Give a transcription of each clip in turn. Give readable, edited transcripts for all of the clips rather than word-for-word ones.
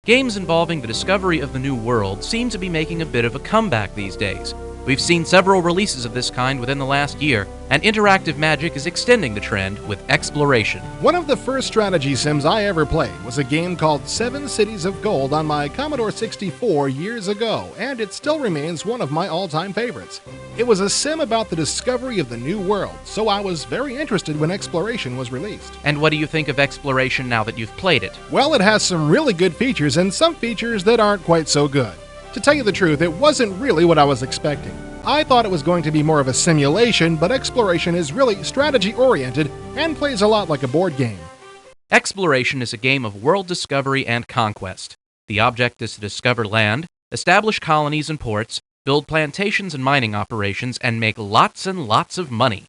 Games involving the discovery of the new world seem to be making a bit of a comeback these days. We've seen several releases of this kind within the last year, and interactive magic is extending the trend with exploration. One of the first strategy sims I ever played was a game called 7 Cities of Gold on my Commodore 64 years ago, and it still remains one of my all-time favorites. It was a sim about the discovery of the new world, so I was very interested when Exploration was released. And what do you think of exploration now that you've played it? Well, it has some really good features and some features that aren't quite so good. To tell you the truth, it wasn't really what I was expecting. I thought it was going to be more of a simulation, but Exploration is really strategy-oriented and plays a lot like a board game. Exploration is a game of world discovery and conquest. The object is to discover land, establish colonies and ports, build plantations and mining operations, and make lots and lots of money.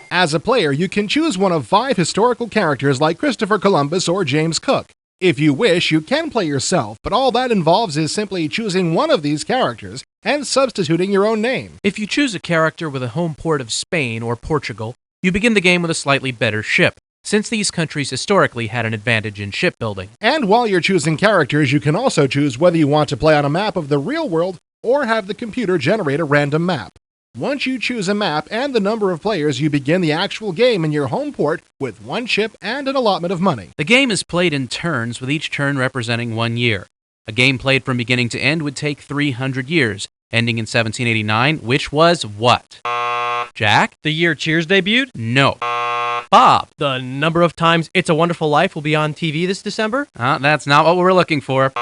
As a player, you can choose one of 5 historical characters like Christopher Columbus or James Cook. If you wish, you can play yourself, but all that involves is simply choosing one of these characters and substituting your own name. If you choose a character with a home port of Spain or Portugal, you begin the game with a slightly better ship, since these countries historically had an advantage in shipbuilding. And while you're choosing characters, you can also choose whether you want to play on a map of the real world or have the computer generate a random map. Once you choose a map and the number of players, you begin the actual game in your home port with 1 ship and an allotment of money. The game is played in turns, with each turn representing 1 year. A game played from beginning to end would take 300 years, ending in 1789, which was what? Jack? The year Cheers debuted? No. Bob? The number of times It's a Wonderful Life will be on TV this December? That's not what we're looking for.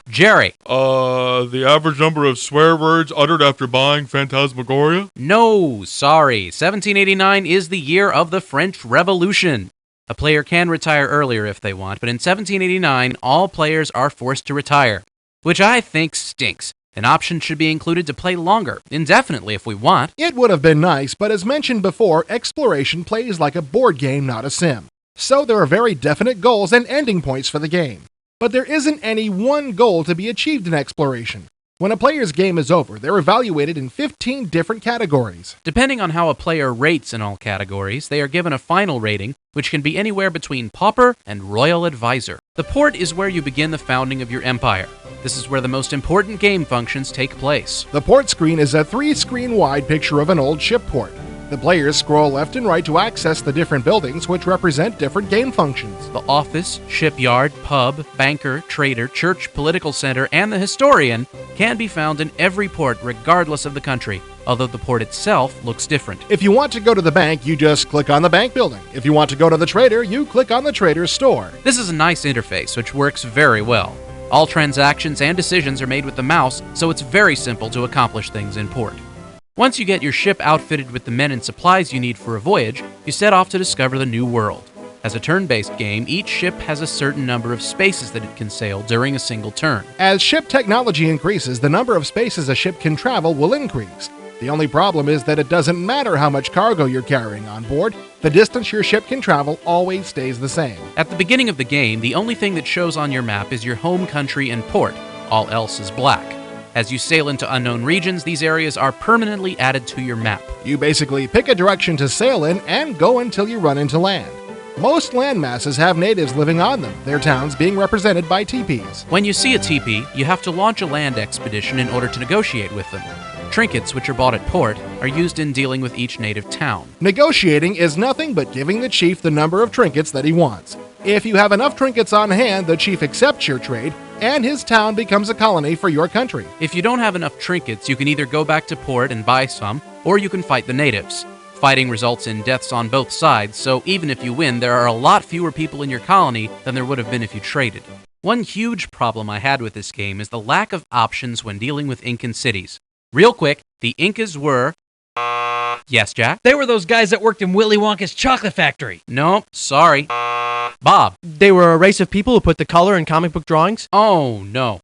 Jerry? The average number of swear words uttered after buying Phantasmagoria? No, sorry. 1789 is the year of the French Revolution. A player can retire earlier if they want, but in 1789, all players are forced to retire, which I think stinks. An option should be included to play longer, indefinitely if we want. It would have been nice, but as mentioned before, Exploration plays like a board game, not a sim. So there are very definite goals and ending points for the game. But there isn't any one goal to be achieved in Exploration. When a player's game is over, they're evaluated in 15 different categories. Depending on how a player rates in all categories, they are given a final rating, which can be anywhere between Pauper and Royal Advisor. The port is where you begin the founding of your empire. This is where the most important game functions take place. The port screen is a 3-screen wide picture of an old ship port. The players scroll left and right to access the different buildings, which represent different game functions. The office, shipyard, pub, banker, trader, church, political center, and the historian can be found in every port regardless of the country, although the port itself looks different. If you want to go to the bank, you just click on the bank building. If you want to go to the trader, you click on the trader's store. This is a nice interface, which works very well. All transactions and decisions are made with the mouse, so it's very simple to accomplish things in port. Once you get your ship outfitted with the men and supplies you need for a voyage, you set off to discover the new world. As a turn-based game, each ship has a certain number of spaces that it can sail during a single turn. As ship technology increases, the number of spaces a ship can travel will increase. The only problem is that it doesn't matter how much cargo you're carrying on board, the distance your ship can travel always stays the same. At the beginning of the game, the only thing that shows on your map is your home country and port. All else is black. As you sail into unknown regions, these areas are permanently added to your map. You basically pick a direction to sail in and go until you run into land. Most land masses have natives living on them, their towns being represented by teepees. When you see a teepee, you have to launch a land expedition in order to negotiate with them. Trinkets, which are bought at port, are used in dealing with each native town. Negotiating is nothing but giving the chief the number of trinkets that he wants. If you have enough trinkets on hand, the chief accepts your trade, and his town becomes a colony for your country. If you don't have enough trinkets, you can either go back to port and buy some, or you can fight the natives. Fighting results in deaths on both sides, so even if you win, there are a lot fewer people in your colony than there would have been if you traded. One huge problem I had with this game is the lack of options when dealing with Incan cities. Real quick, the Incas were... Yes, Jack? They were those guys that worked in Willy Wonka's chocolate factory. No, sorry. Bob? They were a race of people who put the color in comic book drawings? Oh, no.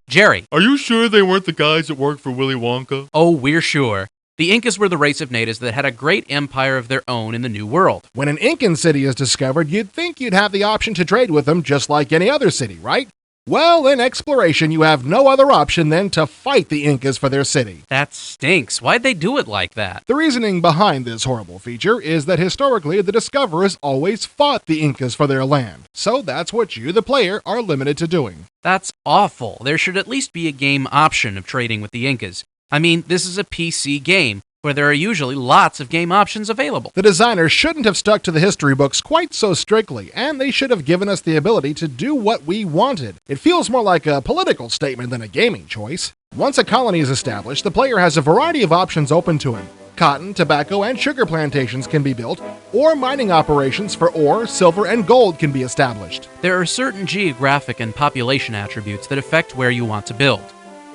Jerry? Are you sure they weren't the guys that worked for Willy Wonka? Oh, we're sure. The Incas were the race of natives that had a great empire of their own in the New World. When an Incan city is discovered, you'd think you'd have the option to trade with them just like any other city, right? Well, in exploration, you have no other option than to fight the Incas for their city. That stinks. Why'd they do it like that? The reasoning behind this horrible feature is that historically the discoverers always fought the Incas for their land, so that's what you, the player, are limited to doing. That's awful. There should at least be a game option of trading with the Incas. I mean, this is a PC game, where there are usually lots of game options available. The designers shouldn't have stuck to the history books quite so strictly, and they should have given us the ability to do what we wanted. It feels more like a political statement than a gaming choice. Once a colony is established, the player has a variety of options open to him. Cotton, tobacco, and sugar plantations can be built, or mining operations for ore, silver, and gold can be established. There are certain geographic and population attributes that affect where you want to build.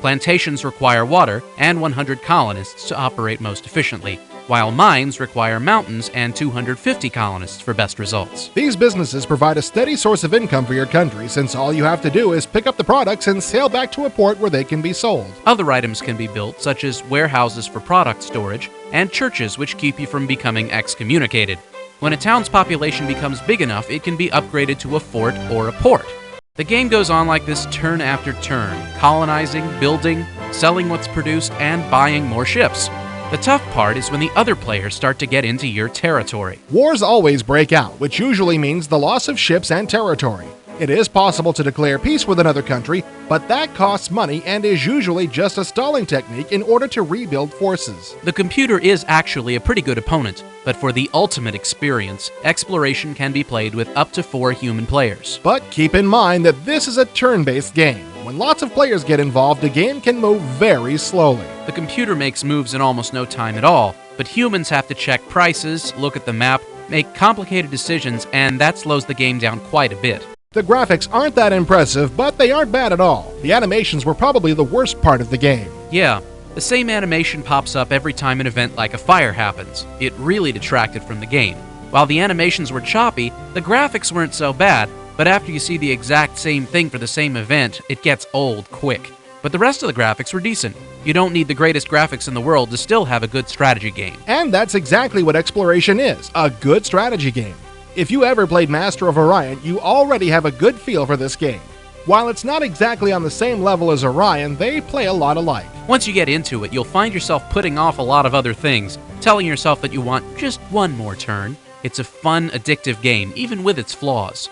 Plantations require water and 100 colonists to operate most efficiently, while mines require mountains and 250 colonists for best results. These businesses provide a steady source of income for your country, since all you have to do is pick up the products and sail back to a port where they can be sold. Other items can be built, such as warehouses for product storage and churches which keep you from becoming excommunicated. When a town's population becomes big enough, it can be upgraded to a fort or a port. The game goes on like this turn after turn, colonizing, building, selling what's produced, and buying more ships. The tough part is when the other players start to get into your territory. Wars always break out, which usually means the loss of ships and territory. It is possible to declare peace with another country, but that costs money and is usually just a stalling technique in order to rebuild forces. The computer is actually a pretty good opponent, but for the ultimate experience, exploration can be played with up to 4 human players. But keep in mind that this is a turn-based game. When lots of players get involved, the game can move very slowly. The computer makes moves in almost no time at all, but humans have to check prices, look at the map, make complicated decisions, and that slows the game down quite a bit. The graphics aren't that impressive, but they aren't bad at all. The animations were probably the worst part of the game. Yeah, the same animation pops up every time an event like a fire happens. It really detracted from the game. While the animations were choppy, the graphics weren't so bad, but after you see the exact same thing for the same event, it gets old quick. But the rest of the graphics were decent. You don't need the greatest graphics in the world to still have a good strategy game. And that's exactly what Exploration is, a good strategy game. If you ever played Master of Orion, you already have a good feel for this game. While it's not exactly on the same level as Orion, they play a lot alike. Once you get into it, you'll find yourself putting off a lot of other things, telling yourself that you want just one more turn. It's a fun, addictive game, even with its flaws.